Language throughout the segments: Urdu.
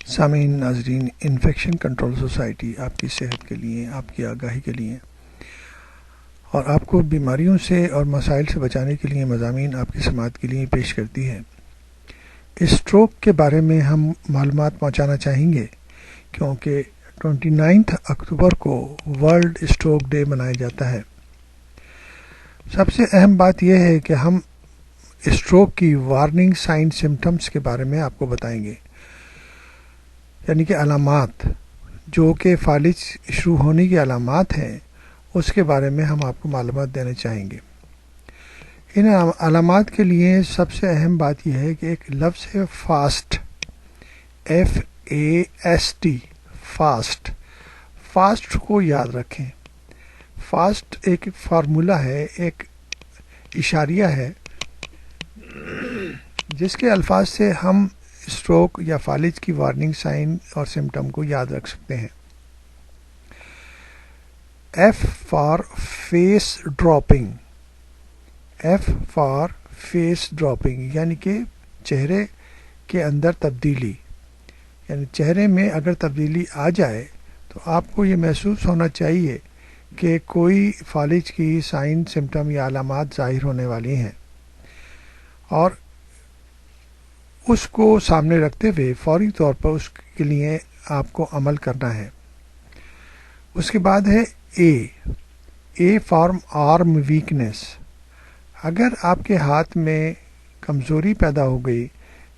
سامعین ناظرین، انفیکشن کنٹرول سوسائٹی آپ کی صحت کے لیے، آپ کی آگاہی کے لیے اور آپ کو بیماریوں سے اور مسائل سے بچانے کے لیے مضامین آپ کی سماعت کے لیے پیش کرتی ہے۔ اسٹروک کے بارے میں ہم معلومات پہنچانا چاہیں گے کیونکہ 29 اکتوبر کو ورلڈ اسٹروک ڈے منایا جاتا ہے۔ سب سے اہم بات یہ ہے کہ ہم اسٹروک کی وارننگ سائن سمٹمز کے بارے میں آپ کو بتائیں گے، یعنی کہ علامات جو کہ فالج شروع ہونے کی علامات ہیں، اس کے بارے میں ہم آپ کو معلومات دینا چاہیں گے۔ ان علامات کے لیے سب سے اہم بات یہ ہے کہ ایک لفظ ہے فاسٹ، FAST، فاسٹ۔ فاسٹ کو یاد رکھیں۔ فاسٹ ایک فارمولہ ہے، ایک اشاریہ ہے جس کے الفاظ سے ہم اسٹروک یا فالج کی وارننگ سائن اور سمٹم کو یاد رکھ سکتے ہیں۔ F for face dropping, F for face dropping یعنی کہ چہرے کے اندر تبدیلی، یعنی چہرے میں اگر تبدیلی آ جائے تو آپ کو یہ محسوس ہونا چاہیے کہ کوئی فالج کی سائن سمٹم یا علامات ظاہر ہونے والی ہیں، اور اس کو سامنے رکھتے ہوئے فوری طور پر اس کے لیے آپ کو عمل کرنا ہے۔ اس کے بعد ہے A فار آرم ویکنیس۔ اگر آپ کے ہاتھ میں کمزوری پیدا ہو گئی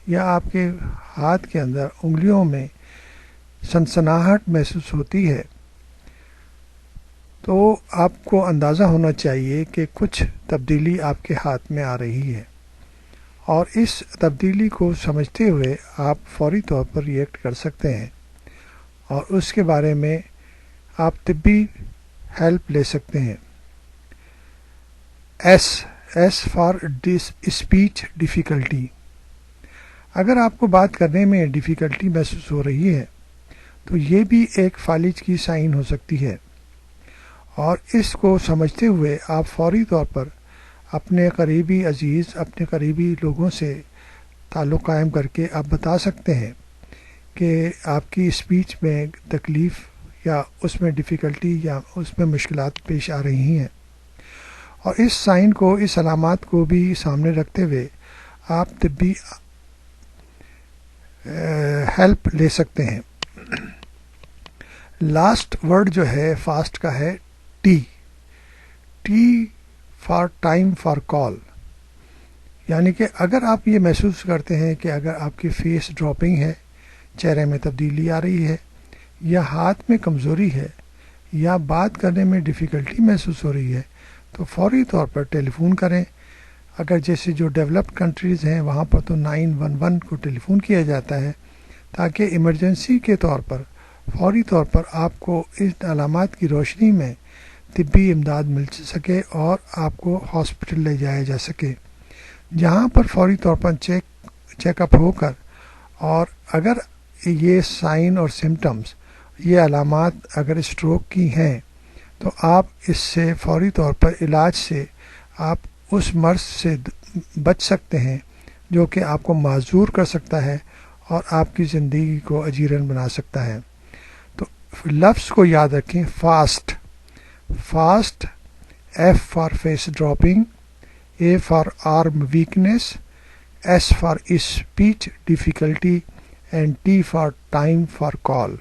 یا آپ کے ہاتھ کے اندر انگلیوں میں سنسناہٹ محسوس ہوتی ہے تو آپ کو اندازہ ہونا چاہیے کہ کچھ تبدیلی آپ کے ہاتھ میں آ رہی ہے، اور اس تبدیلی کو سمجھتے ہوئے آپ فوری طور پر ریئیکٹ کر سکتے ہیں اور اس کے بارے میں آپ طبی ہیلپ لے سکتے ہیں۔ S for speech difficulty. اگر آپ کو بات کرنے میں ڈیفیکلٹی محسوس ہو رہی ہے تو یہ بھی ایک فالج کی سائن ہو سکتی ہے، اور اس کو سمجھتے ہوئے آپ فوری طور پر اپنے قریبی عزیز، اپنے قریبی لوگوں سے تعلق قائم کر کے آپ بتا سکتے ہیں کہ آپ کی اسپیچ میں تکلیف یا اس میں ڈیفیکلٹی یا اس میں مشکلات پیش آ رہی ہیں، اور اس سائن کو، اس علامات کو بھی سامنے رکھتے ہوئے آپ طبی ہیلپ لے سکتے ہیں۔ لاسٹ ورڈ جو ہے فاسٹ کا ہے ٹی فار ٹائم فار کال، یعنی کہ اگر آپ یہ محسوس کرتے ہیں کہ اگر آپ کی فیس ڈراپنگ ہے، چہرے میں تبدیلی آ رہی ہے، یا ہاتھ میں کمزوری ہے، یا بات کرنے میں ڈیفیکلٹی محسوس ہو رہی ہے، تو فوری طور پر ٹیلی فون کریں۔ اگر جیسے جو ڈیولپڈ کنٹریز ہیں وہاں پر تو 911 کو ٹیلی فون کیا جاتا ہے تاکہ ایمرجنسی کے طور پر فوری طور پر آپ کو اس علامات کی روشنی میں طبی امداد مل سکے اور آپ کو ہاسپٹل لے جایا جا سکے، جہاں پر فوری طور پر چیک اپ ہو کر، اور اگر یہ سائن اور سمٹمز، یہ علامات اگر اسٹروک کی ہیں تو آپ اس سے فوری طور پر علاج سے آپ اس مرض سے بچ سکتے ہیں جو کہ آپ کو معذور کر سکتا ہے اور آپ کی زندگی کو اجیرن بنا سکتا ہے۔ تو لفظ کو یاد رکھیں، fast, F for face dropping, A for arm weakness, S for speech difficulty, and T for time for call.